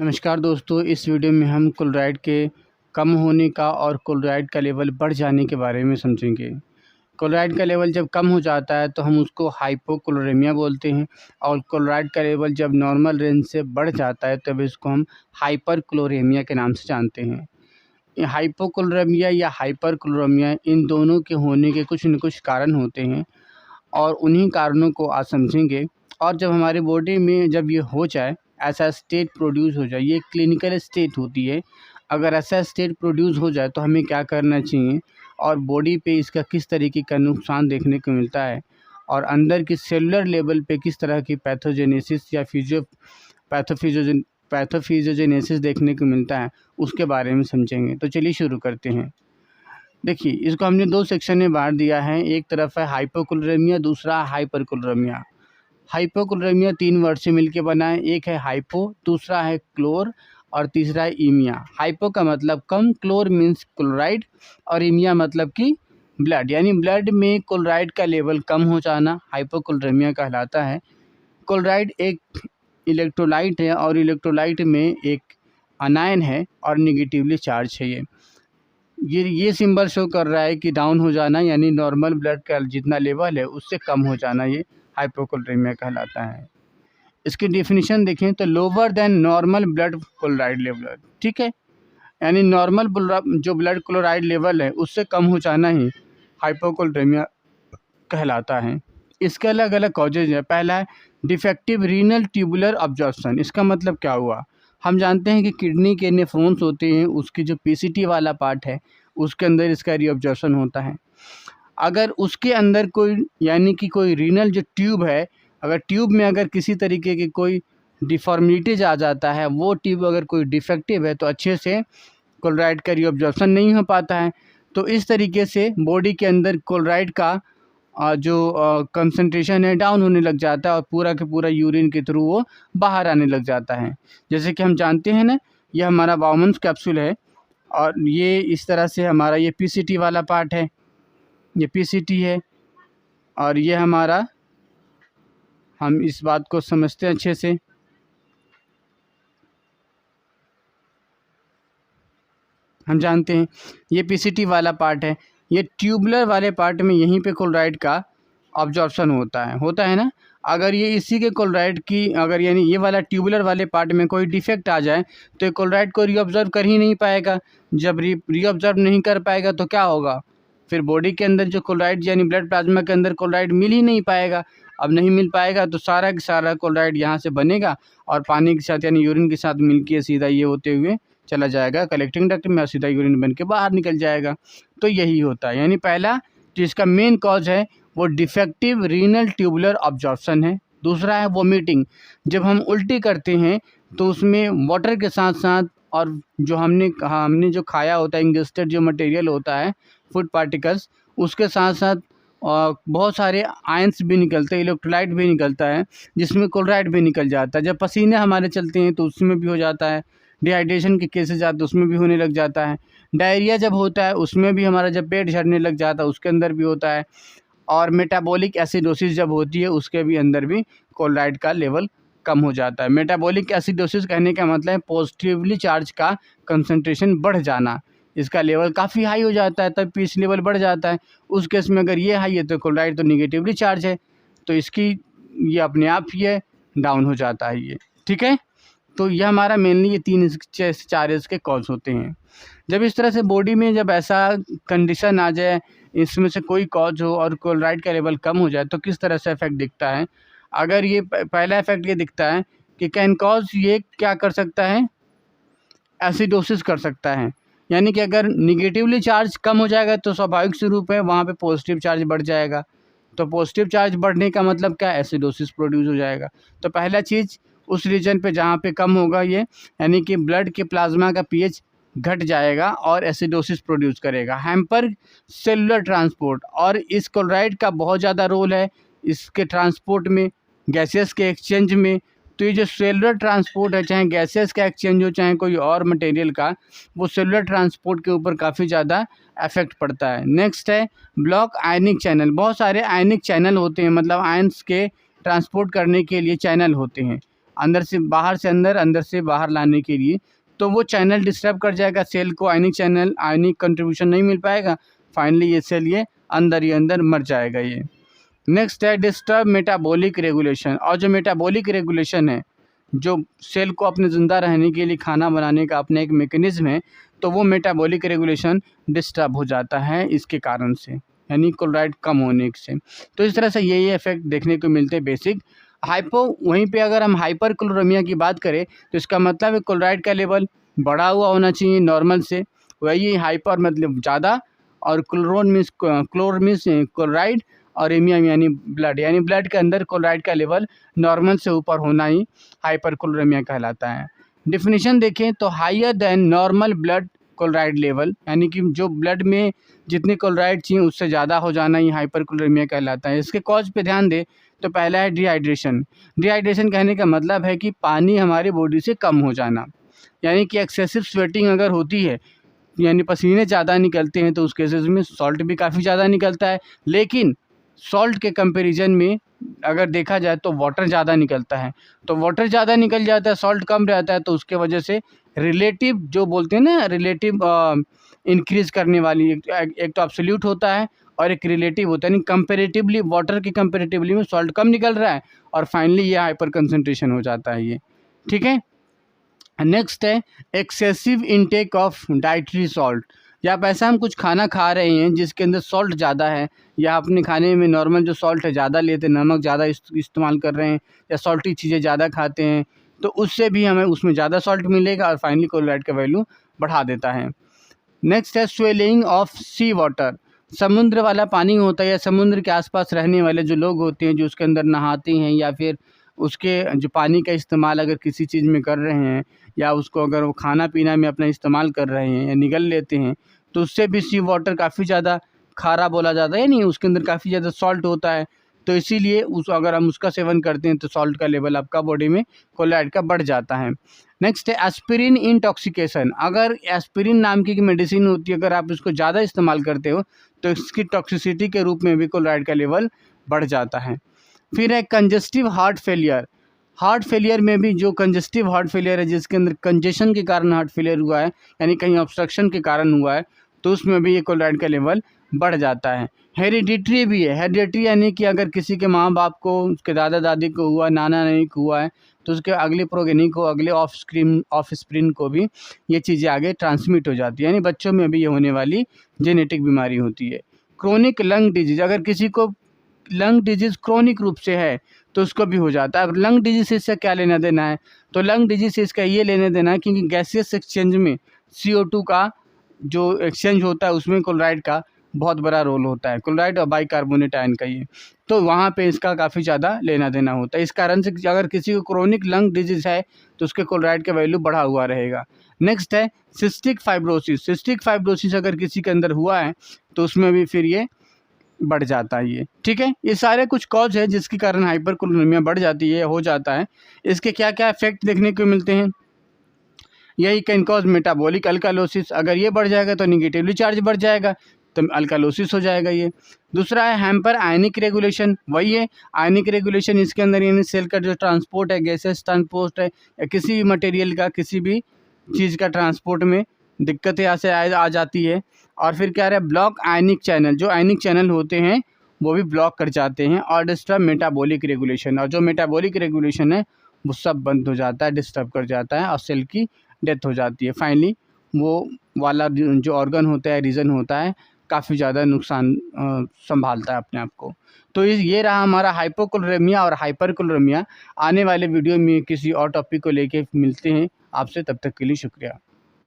नमस्कार दोस्तों, इस वीडियो में हम क्लोराइड के कम होने का और क्लोराइड का लेवल बढ़ जाने के बारे में समझेंगे। क्लोराइड का लेवल जब कम हो जाता है तो हम उसको हाइपोक्लोरेमिया बोलते हैं और क्लोराइड का लेवल जब नॉर्मल रेंज से बढ़ जाता है तब इसको हम हाइपरक्लोरेमिया के नाम से जानते हैं। ये हाइपोक्लोरेमिया या हाइपरक्लोरेमिया इन दोनों के होने के कुछ न कुछ कारण होते हैं और उन्हीं कारणों को आज समझेंगे। और जब हमारी बॉडी में जब ये हो जाए, ऐसा स्टेट प्रोड्यूस हो जाए, ये क्लिनिकल स्टेट होती है। अगर ऐसा स्टेट प्रोड्यूस हो जाए तो हमें क्या करना चाहिए और बॉडी पे इसका किस तरीके का नुकसान देखने को मिलता है और अंदर की सेलुलर लेवल पे किस तरह की पैथोजेनेसिस या पैथोफिजियोजेनेसिस देखने को मिलता है, उसके बारे में समझेंगे। तो चलिए शुरू करते हैं। देखिए, इसको हमने दो सेक्शन में बांट दिया है। एक तरफ है हाइपोक्लोरेमिया, दूसरा हाइपरक्लोरेमिया। हाइपोक्लोरेमिया 3 वर्ड से मिलकर बना है। एक है हाइपो, दूसरा है क्लोर और तीसरा है ईमिया। हाइपो का मतलब कम, क्लोर मीन्स क्लोराइड और ईमिया मतलब कि ब्लड, यानी ब्लड में क्लोराइड का लेवल कम हो जाना हाइपोक्लोरेमिया कहलाता है। क्लोराइड एक इलेक्ट्रोलाइट है और इलेक्ट्रोलाइट में एक अनायन है और निगेटिवली चार्ज है। ये सिंबल शो कर रहा है कि डाउन हो जाना, यानी नॉर्मल ब्लड का जितना लेवल है उससे कम हो जाना, ये हाइपोक्लोरेमिया कहलाता है। इसकी डेफिनेशन देखें तो lower than normal blood chloride level, ठीक है, यानी नॉर्मल जो ब्लड क्लोराइड लेवल है उससे कम हो जाना ही हाइपोक्लोरेमिया कहलाता है। इसके अलग अलग कॉजेज है। पहला है डिफेक्टिव रीनल ट्यूबुलर अब्जॉर्प्शन। इसका मतलब क्या हुआ, हम जानते हैं कि किडनी के नेफ्रॉन्स होते हैं, उसकी जो पीसीटी वाला पार्ट है उसके अंदर इसका रीअब्जॉर्प्शन होता है। अगर उसके अंदर कोई यानी कि कोई रीनल जो ट्यूब है, अगर ट्यूब में अगर किसी तरीके की कोई डिफॉर्मिटीज आ जाता है, वो ट्यूब अगर कोई डिफेक्टिव है तो अच्छे से क्लोराइड का रीअब्जॉर्प्शन नहीं हो पाता है। तो इस तरीके से बॉडी के अंदर क्लोराइड का जो कंसंट्रेशन है डाउन होने लग जाता है और पूरा के पूरा यूरिन के थ्रू वो बाहर आने लग जाता है। जैसे कि हम जानते हैं ना, ये हमारा बाउमन्स कैप्सूल है और ये इस तरह से हमारा ये पीसीटी वाला पार्ट है, ये पीसीटी है और ये हमारा, हम इस बात को समझते हैं अच्छे से। हम जानते हैं ये पीसीटी वाला पार्ट है, ये ट्यूबुलर वाले पार्ट में यहीं पे क्लोराइड का अब्जॉर्प्शन होता है ना। अगर ये इसी के क्लोराइड की अगर यानी ये वाला ट्यूबुलर वाले पार्ट में कोई डिफेक्ट आ जाए तो ये क्लोराइड को रीअब्जॉर्ब कर ही नहीं पाएगा। जब रीअब्जॉर्ब नहीं कर पाएगा तो क्या होगा, फिर बॉडी के अंदर जो क्लोराइड यानी ब्लड प्लाज्मा के अंदर क्लोराइड मिल ही नहीं पाएगा। अब नहीं मिल पाएगा तो सारा का सारा क्लोराइड यहाँ से बनेगा और पानी के साथ यानी यूरिन के साथ मिलके सीधा ये होते हुए चला जाएगा कलेक्टिंग डक्ट में और सीधा यूरिन बन के बाहर निकल जाएगा। तो यही होता है, यानी पहला जिसका मेन कॉज है वो डिफेक्टिव रीनल ट्यूबुलर अब्जॉर्प्शन है। दूसरा है वोमिटिंग। जब हम उल्टी करते हैं तो उसमें वाटर के साथ साथ और जो हमने जो खाया होता है, इंगेस्टेड जो मटेरियल होता है, फूड पार्टिकल्स, उसके साथ साथ बहुत सारे आयंस भी निकलते हैं, इलेक्ट्रोलाइट भी निकलता है, जिसमें क्लोराइड भी निकल जाता है। जब पसीने हमारे चलते हैं तो उसमें भी हो जाता है। डिहाइड्रेशन के केसेस आते हैं उसमें भी होने लग जाता है। डायरिया जब होता है उसमें भी, हमारा जब पेट झड़ने लग जाता है उसके अंदर भी होता है। और मेटाबॉलिक एसिडोसिस जब होती है उसके भी अंदर भी क्लोराइड का लेवल कम हो जाता है। मेटाबॉलिक एसिडोसिस कहने का मतलब है पॉजिटिवली चार्ज का कंसंट्रेशन बढ़ जाना, इसका लेवल काफ़ी हाई हो जाता है तब पीएच लेवल बढ़ जाता है। उस केस में अगर ये हाई है तो क्लोराइड तो निगेटिवली चार्ज है, तो इसकी ये अपने आप ही डाउन हो जाता है ये, ठीक है। तो यह हमारा मेनली ये 3 इसके कॉज होते हैं। जब इस तरह से बॉडी में जब ऐसा कंडीशन आ जाए, इसमें से कोई कॉज हो और क्लोराइड का लेवल कम हो जाए तो किस तरह से इफेक्ट दिखता है। अगर ये पहला इफेक्ट ये दिखता है कि कैन कॉज, ये क्या कर सकता है, एसिडोसिस कर सकता है। यानी कि अगर निगेटिवली चार्ज कम हो जाएगा तो स्वाभाविक स्वरूप है वहाँ पे पॉजिटिव चार्ज बढ़ जाएगा। तो पॉजिटिव चार्ज बढ़ने का मतलब क्या, एसिडोसिस प्रोड्यूस हो जाएगा। तो पहला चीज़ उस रीजन पे जहाँ पे कम होगा ये, यानी कि ब्लड के प्लाज्मा का पीएच घट जाएगा और एसिडोसिस प्रोड्यूस करेगा। हैम्पर सेलुलर ट्रांसपोर्ट, और इस क्लोराइड का बहुत ज़्यादा रोल है इसके ट्रांसपोर्ट में, गैसेस के एक्सचेंज में। तो ये जो सेलुलर ट्रांसपोर्ट है, चाहे गैसेस का एक्सचेंज हो चाहे कोई और मटेरियल का, वो सेलुलर ट्रांसपोर्ट के ऊपर काफ़ी ज़्यादा इफेक्ट पड़ता है। नेक्स्ट है ब्लॉक आयनिक चैनल। बहुत सारे आयनिक चैनल होते हैं, मतलब आयंस के ट्रांसपोर्ट करने के लिए चैनल होते हैं। अंदर से अंदर, अंदर से बाहर लाने के लिए, तो वो चैनल डिस्टर्ब कर जाएगा, सेल को आयनिक चैनल, आयनिक कंट्रीब्यूशन नहीं मिल पाएगा, फाइनली ये सेल ये अंदर ही अंदर मर जाएगा ये। नेक्स्ट है डिस्टर्ब मेटाबॉलिक रेगुलेशन। और जो मेटाबॉलिक रेगुलेशन है, जो सेल को अपने ज़िंदा रहने के लिए खाना बनाने का अपना एक मैकेनिज्म है, तो वो मेटाबॉलिक रेगुलेशन डिस्टर्ब हो जाता है इसके कारण से, यानी क्लोराइड कम होने से। तो इस तरह से ये इफेक्ट देखने को मिलते हैं बेसिक। वहीं पे अगर हम हाइपर क्लोरेमिया की बात करें तो इसका मतलब है क्लोराइड का लेवल बढ़ा हुआ होना चाहिए नॉर्मल से, वही हाइपर मतलब ज़्यादा, और क्लोर मीन्स क्लोराइड, और एमिया यानी ब्लड के अंदर क्लोराइड का लेवल नॉर्मल से ऊपर होना ही हाइपर क्लोरेमिया कहलाता है। डिफिनीशन देखें तो higher than normal blood chloride level, यानी कि जो ब्लड में जितनी क्लोराइड चाहिए उससे ज़्यादा हो जाना ही हाइपर क्लोरेमिया कहलाता है। इसके कॉज पे ध्यान दें तो पहला है डिहाइड्रेशन। डिहाइड्रेशन कहने का मतलब है कि पानी हमारी बॉडी से कम हो जाना, यानी कि एक्सेसिव स्वेटिंग अगर होती है, यानी पसीने ज़्यादा निकलते हैं, तो उस केसेस में सॉल्ट भी काफ़ी ज़्यादा निकलता है, लेकिन सॉल्ट के कंपैरिजन में अगर देखा जाए तो वाटर ज़्यादा निकलता है। तो वाटर ज़्यादा निकल जाता है, सॉल्ट कम रहता है, तो उसके वजह से रिलेटिव जो बोलते हैं ना, रिलेटिव इंक्रीज़ करने वाली एक तो एब्सोल्यूट होता है और एक रिलेटिव होता है, यानी कंपैरेटिवली वाटर के कंपैरेटिवली में सॉल्ट कम निकल रहा है, और फाइनली ये हाइपर कंसंट्रेशन हो जाता है ये। ठीक है। नेक्स्ट है excessive intake of dietary salt. या आप ऐसा हम कुछ खाना खा रहे हैं जिसके अंदर सॉल्ट ज़्यादा है, या अपने खाने में नॉर्मल जो सॉल्ट है ज़्यादा लेते हैं, नमक ज़्यादा इस्तेमाल कर रहे हैं, या सॉल्टी चीज़ें ज़्यादा खाते हैं, तो उससे भी हमें उसमें ज़्यादा सॉल्ट मिलेगा और फाइनली क्लोराइड का वैल्यू बढ़ा देता है। नेक्स्ट है स्वेलिंग ऑफ सी वाटर। समुद्र वाला पानी होता है, या समुद्र के आसपास रहने वाले जो लोग होते हैं जो उसके अंदर नहाते हैं, या फिर उसके जो पानी का इस्तेमाल अगर किसी चीज़ में कर रहे हैं, या उसको अगर वो खाना पीना में अपना इस्तेमाल कर रहे हैं या निगल लेते हैं, तो उससे भी सी वाटर काफ़ी ज़्यादा खारा बोला जाता है, नहीं उसके अंदर काफ़ी ज़्यादा सॉल्ट होता है, तो इसीलिए अगर हम उसका सेवन करते हैं तो सॉल्ट का लेवल आपका बॉडी में क्लोराइड का बढ़ जाता है। नेक्स्ट है एस्पिरिन इंटॉक्सिकेशन। अगर एस्पिरिन नाम की मेडिसिन होती है, अगर आप इसको ज़्यादा इस्तेमाल करते हो तो इसकी टॉक्सिसिटी के रूप में भी क्लोराइड का लेवल बढ़ जाता है। फिर है congestive heart failure. Heart failure में भी जो कंजस्टिव हार्ट फेलियर है, जिसके अंदर कंजेशन के कारण हार्ट फेलियर हुआ है, यानी कहीं ऑब्स्ट्रक्शन के कारण हुआ है, तो उसमें भी ये क्लोराइड का लेवल बढ़ जाता है। हेरिडिटरी भी है। हेरिडिटरी यानी कि अगर किसी के माँ बाप को, उसके दादा दादी को हुआ, नाना नानी को हुआ है, तो उसके अगले प्रोगेनी को, अगले ऑफस्प्रिंग को भी ये चीज़ें आगे ट्रांसमिट हो जाती है, यानी बच्चों में भी ये होने वाली जेनेटिक बीमारी होती है। Chronic lung disease. अगर किसी को लंग डिजीज़ क्रोनिक रूप से है तो उसको भी हो जाता है। अब लंग डिजीज से इसका क्या लेना देना है, तो लंग डिजीज से इसका ये लेना देना है क्योंकि गैसियस एक्सचेंज में CO2 का जो एक्सचेंज होता है उसमें क्लोराइड का बहुत बड़ा रोल होता है, क्लोराइड और बाइकार्बोनेट आयन का ये, तो वहाँ पे इसका काफ़ी ज़्यादा लेना देना होता है। इस कारण से अगर किसी को क्रोनिक लंग डिजीज़ है तो उसके क्लोराइड का वैल्यू बढ़ा हुआ रहेगा। नेक्स्ट है सिस्टिक फाइब्रोसिस। सिस्टिक फाइब्रोसिस अगर किसी के अंदर हुआ है तो उसमें भी फिर ये बढ़ जाता है ये। ठीक है, ये सारे कुछ कॉज है जिसके कारण हाइपर क्लोरेमिया बढ़ जाती है, हो जाता है। इसके क्या क्या इफेक्ट देखने को मिलते हैं, यही कैन कॉज मेटाबॉलिक अल्कालोसिस। अगर ये बढ़ जाएगा तो निगेटिवली चार्ज बढ़ जाएगा, तो अल्कालोसिस हो जाएगा ये। दूसरा है हैम्पर आयनिक रेगुलेशन। वही है आयनिक रेगुलेशन, इसके अंदर यानी सेल का जो ट्रांसपोर्ट है, गैसेस ट्रांसपोर्ट है, या किसी भी मटेरियल का, किसी भी चीज़ का ट्रांसपोर्ट में दिक्कतें यहाँ से आ जाती है। और फिर क्या रहा है ब्लॉक आयनिक चैनल। जो आयनिक चैनल होते हैं वो भी ब्लॉक कर जाते हैं, और डिस्टर्ब मेटाबॉलिक रेगुलेशन। और जो मेटाबॉलिक रेगुलेशन है वो सब बंद हो जाता है, डिस्टर्ब कर जाता है, और सेल की डेथ हो जाती है। फाइनली वो वाला जो ऑर्गन होता है, रीजन होता है, काफ़ी ज़्यादा नुकसान संभालता है अपने आप को। तो ये रहा हमारा हाइपोक्लोरेमिया और हाइपरक्लोरेमिया। आने वाले वीडियो में किसी और टॉपिक को लेके मिलते हैं आपसे, तब तक के लिए शुक्रिया।